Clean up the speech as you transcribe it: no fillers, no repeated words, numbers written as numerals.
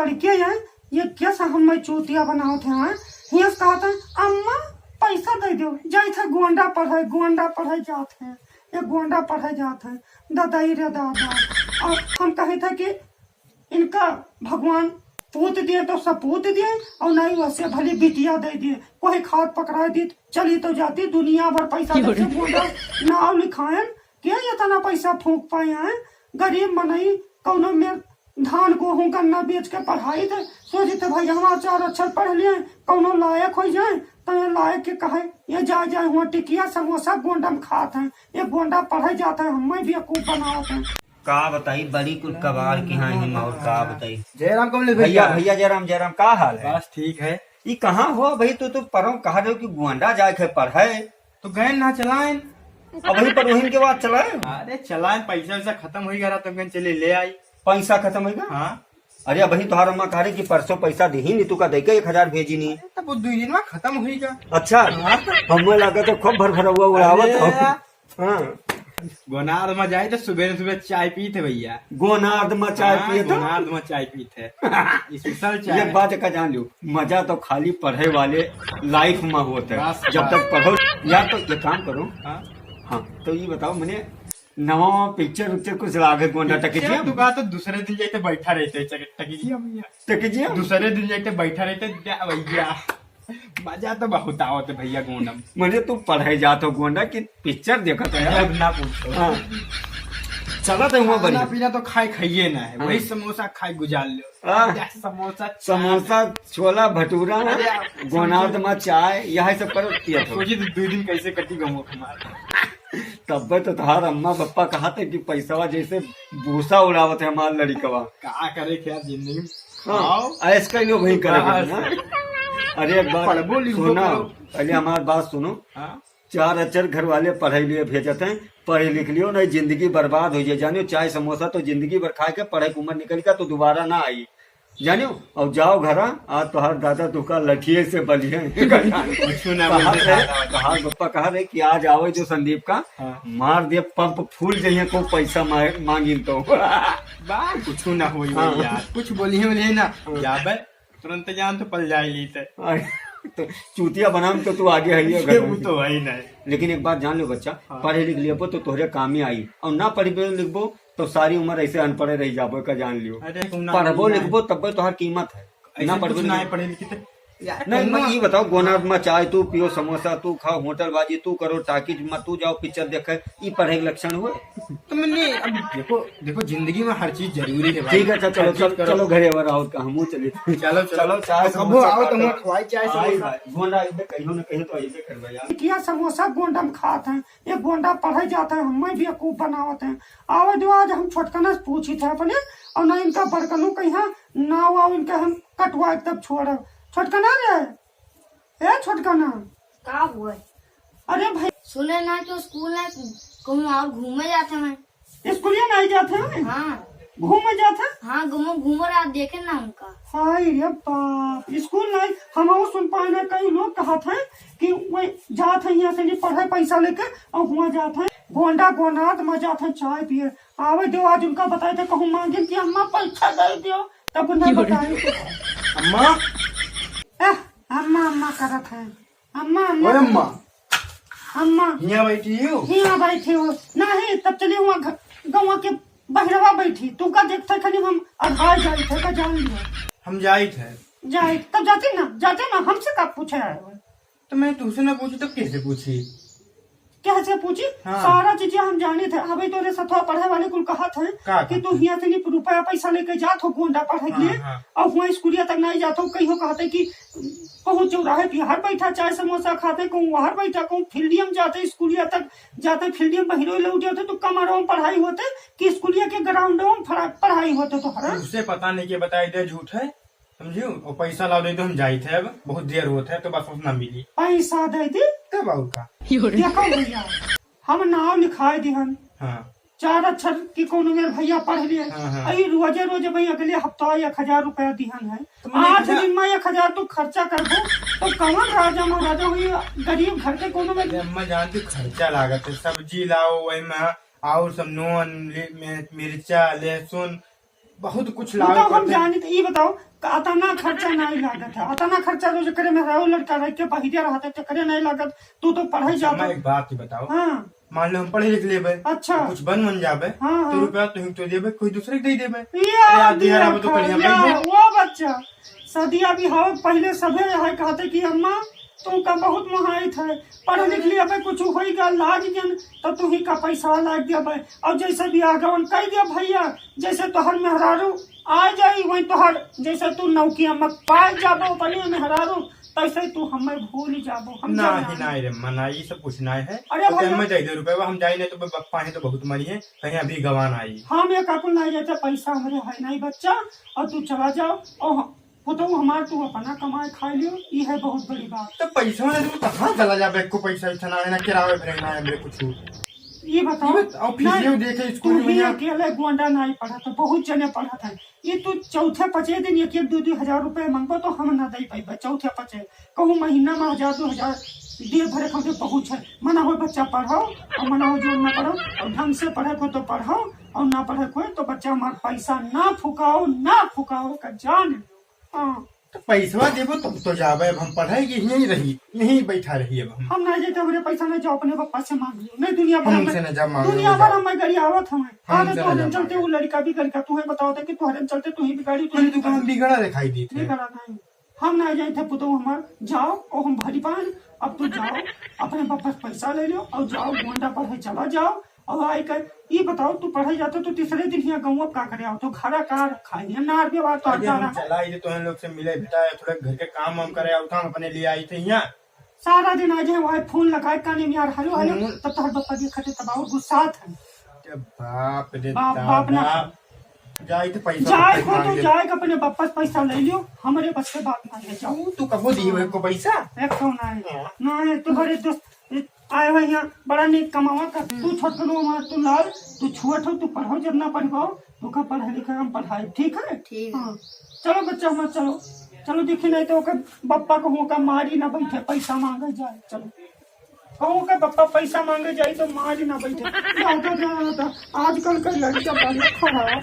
लड़के हैं ये कैसा हम चूतिया बनाओ थे हाँ ये कहा था अम्मा पैसा दे दो जाए थे गोंडा पढ़े जाते हैं ये गोंडा पढ़े जाते हैं दादाई रे दादा। और हम कहे थे कि इनका भगवान पूत दिए तो सपूत दिए और नहीं वैसे भली बिटिया दे दिए कोई खाद पकड़ा दी चली तो जाती दुनिया भर पैसा गोंडा नाव लिखायन क्या इतना पैसा फूक पाए हैं गरीब मनई कौनो में धान गेहूं गन्ना बेच के पढ़ाई थे सोचे थे भाई हम 4 अक्षर पढ़ लिए कौनो लायक हो जाए तो ये लायक के कहे ये जाए हुआ टिकिया समोसा गोंडा में खाते हैं ये गोंडा पढ़े जाता है हम भी बेवकूफ बनाते हैं। का बताई बड़ी कुल कबाड़ के यहाँ हिम और का बताई जयराम कमलेश भैया भैया जयराम का हाल है? बस ठीक है। ये कहाँ हुआ भाई तू पढ़ो कहा रहे हो कि गोंडा जाए के पढ़े तो गए ना चलाएं अब वही पर वही के बाद चलाए। अरे चलाएं पैसा वैसा खत्म हो गया तो गए चले ले आई पैसा खत्म हो गया। हाँ अरे अब वही तुम्हारा अम्मा कह रही कि परसों पैसा दी नहीं तू का दे के 1000 भेजी नहीं। तब वो 2 दिन में खत्म हो गया। अच्छा हमें लगा तो खूब भर हुआ उड़ावत हो। हाँ गोनार्द में जाए तो सुबह चाय पी थे भैया। गोनार्द में चाय पिए तो गोनार्द में चाय पी थे स्पेशल चाय। एक बात का जान लो मजा तो खाली पढ़े वाले लाइफ में होता है जब तक पढ़ो या तो ये काम करो। हाँ तो ये बताओ मैंने नवा पिक्चर उक्चर कुछ लागे गोंडा टकिजिया तू कहा तो दूसरे दिन जाते बैठा रहते टकिजिया भैया दूसरे दिन जाते बैठा रहते भैया मजा तो बहुत आवत है भैया गोंडा मुझे तू पढ़ाई जातो गोंडा की पिक्चर देखा तो यार ना पूछो। चला तो हुआ बढ़िया पीना तो खाइए ना है वही समोसा खाए गुजार लो समोसा छोला भटूरा गोनार्द में चाय यह सब करो सोची 2 दिन कैसे कटी गमो हमारा। तब तो तुम्हार अम्मा पप्पा कहा थे कि पैसा जैसे भूसा उड़ावत है हमारे लड़कवा क्या करे क्या जिंदगी। हाँ ऐसा ही लोग वही करे। अरे एक बात सुनो पहले हमारी बात सुनो। 4 अक्षर घर वाले पढ़ाई लिए भेजते हैं पढ़े लिख लियो नहीं जिंदगी बर्बाद हो जाए जानियो चाय समोसा तो जिंदगी भर खा के पढ़ाई की उम्र निकल गया तो दोबारा ना आई जानियो। और जाओ घर आज तुहार दादा तुका लठिए से बलिए कहा पप्पा कहा रहे कि आज आओ जो संदीप का मार दिए पंप फूल जाइए को पैसा मांगी तो कुछ ना हो यार कुछ बोलिए ना जाबे तुरंत जान तो पल जाए ली तो चूतिया बनाम तो तू आगे है वो तो है ना। लेकिन एक बात जान लो बच्चा पढ़े लिख लियो तो तोहरे काम ही आई और ना पढ़े लिखबो तो सारी उम्र ऐसे अनपढ़े रह जाबो का जान लियो। पढ़बो लिखबो तब तो हर कीमत है ना पढ़बो ना पढ़े लिखे नहीं मैं ये बताओ गोनार्द में चाय तू पियो समोसा तू खाओ होटल बाजी तू करो टाकिज में तू जाओ पिक्चर देखे ये पढ़े के लक्षण हुए। तो मैंने अब देखो जिंदगी में हर चीज जरूरी है। ठीक है चलो घरे वर आओ हम चले चलो चाय आओ तो खवाई चाय गोंडा कहीं न कहीं तो ऐसे करवा यार किया समोसा गोंडा में खाते हैं ये गोंडा पढ़े जाता है हम भी बेवकूफ बनावते हैं। आवे दो आज हम छोटकना से पूछी थे अपने और न इनका बड़कनों कहीं नाव आओ इनके हम कटवा तब छोड़ छोटकना रे ए छोटकना का हुआ? अरे भाई सुने ना तो स्कूल ना कहीं और घूमे जाते हैं स्कूल नहीं जाते हैं। हाँ घूमे जाते हाँ घूम रहा देखे ना उनका। हाय रे बाप स्कूल नहीं हम सुन पाए ना कई लोग कहा थे कि वो जाते हैं यहाँ से नहीं पढ़े पैसा लेके और वहाँ जाते हैं गोंडा गोनार्द में जाते हैं चाय पिए आवे दो आज उनका बताए थे कहूँ मांगे कि अम्मा पैसा दे दियो तब नहीं बताए अम्मा अम्मा अम्मा करत है अम्मा अम्मा अम्मा अम्मा यहाँ बैठी हो यहाँ बैठी हो नहीं तब चलिए वहाँ गाँव के बहरवा बैठी तू का देखते खाली हम आधार जाए थे का जान लिया हम जाए थे जाए तब जाते ना हमसे कब पूछे तो मैं तुमसे ना पूछी तो कैसे पूछी कैसे पूछी। हाँ। सारा चीजें हम जाने थे अभी तो सतवा पढ़े वाले कुल कहा थे कि तू यहाँ से नहीं रुपया पैसा लेके जात हो गोंडा पढ़े के लिए और वहाँ स्कूलिया तक नहीं जाता हूँ कहीं कहते कि कहूँ चौराहे बिहार बैठा चाय समोसा खाते कहूँ वहां बैठा कहूँ फील्डियम जाते स्कूलिया तक जाते फील्डियम बहिरो लौट जाते तो कमरों में पढ़ाई होते कि स्कूलिया के ग्राउंडों में पढ़ाई होते तो हर उसे पता नहीं के बताई दे झूठ है समझियो और पैसा ला दे तो हम जाए थे अब बहुत देर होता है तो बस उतना मिली पैसा दे दी तब आऊ का देखो भैया हम नाम लिखाए दिहन 4 अक्षर की कोनो मेरे भैया पढ़ लिए अभी रोजे भाई अगले हफ्ता 1000 रुपया दिहन है 8 दिन में 1000 तो खर्चा कर दो तो कौन राजा महाराजा हुई गरीब घर के कोनो में अम्मा जानती खर्चा लागत है सब्जी लाओ वही में और सब नून मिर्चा लहसुन बहुत कुछ तो हम जानी ये बताओ अतना खर्चा नहीं लागत है, अतना खर्चा जो करे में रहो लड़का रह के पहिरे रहते तो करे नहीं लागत। तू तो पढ़ाई जाता। मैं एक बात ही बताओ, हाँ मान लो हम पढ़े लिख लेबे, अच्छा कुछ बन जाबे, हाँ, तो रुपया तुम तो देबे, कोई दूसरे के दे देबे। वो बच्चा सदिया भी हो पहले सभे है कहते कि अम्मा तुमका बहुत मुहायत है, पढ़ लिख लिया कुछ होगा लाग जन तो तुम्ही का पैसा लाग दिया। और जैसे भी आगवन कह दिया भैया, जैसे तोहर मेहरारू आ जाई वही तोहर, जैसे तू नौकिया में पाए जाबो अपने मेहरारू तैसे तू हमें भूल जाबो। हम नहीं रे मना ये सब कुछ नहीं है। अरे तो हमें दे दे रुपए, हम जाए नहीं तो बप्पा है तो बहुत मरी है, कहीं अभी गवान आई। हम एक अकुल नहीं जाते, पैसा हमारे है नहीं बच्चा, और तू चला जाओ और तो हमार तू अपना कमाए खा लियो, ये है बहुत बड़ी बात। तो पैसा ना तू कहाँ चला जा, को पैसा इतना है ना, किराए पे रहना है मेरे कुछ। ये बताओ देखे तू भी अकेले गोंडा नहीं पढ़ा तो बहुत जने पढ़ा था। ये तू चौथे पचे दिन एक एक 2-2 हजार रुपए मांगबो तो हम ना दे पाइबे। चौथे पचे कहूँ महीना में 1000-2 हजार दे भरे खाते बहुत है। मना हो बच्चा पढ़ाओ और मना हो जो ना पढ़ो, और ढंग से पढ़े को तो पढ़ाओ और ना पढ़े को तो बच्चा हमारा पैसा ना फुकाओ का जान। हाँ तो पैसा देबो तुम तो जाबे, अब हम पढ़ाई की यहीं रही, यहीं बैठा रही। अब हम नहीं जाते, हमारे पैसा नहीं जाओ अपने पापा से मांग लियो। नहीं दुनिया भर हमसे हमें गाड़ी आवत हमें तो चलते वो लड़का भी लड़का तुम्हें बताओ कि तुम्हारे चलते तू ही बिगाड़ी तुम दुकान बिगड़ा दिखाई दी थी। बिगड़ा नहीं, हम नहीं जाए थे पुतो हमार जाओ और हम भरी पान। अब तू जाओ अपने पापा से पैसा ले लो और जाओ गोंडा पढ़े चला जाओ। और आई कर ये बताओ तू पढ़ाई जाते तो तीसरे दिन यहाँ गाँव का करे आओ तो घरा कार खाई नार व्यवहार तो चला तो हम लोग से मिले बेटा, थोड़ा घर के काम वाम करे और काम अपने लिए आई थे यहाँ। सारा दिन आ जाए वहाँ फोन लगाए काने में यार हेलो हेलो, तब तक पापा देखते तब और गुस्सा था। बाप रे बाप ना जाए तो पैसा जाए को तो जाए अपने पापा से पैसा ले लियो, हमारे बस के बात नहीं है। जाओ तू कबो दी को पैसा एक तो नहीं तो बड़े दोस्त आए हुए यहाँ बड़ा नहीं कमावा कर। तू छोट तू लाल तू छुअट हो, तू पढ़ो जब ना पढ़ पाओ तो का पढ़े लिखे हम पढ़ाई ठीक है। हाँ चलो बच्चा हमारा चलो देखी नहीं तो बप्पा कहूँ का मारी ना बैठे पैसा मांगे जाए। चलो कहूँ का बप्पा पैसा मांगे जाए तो मारी ना बैठे। आजकल का लड़का बड़ा खराब।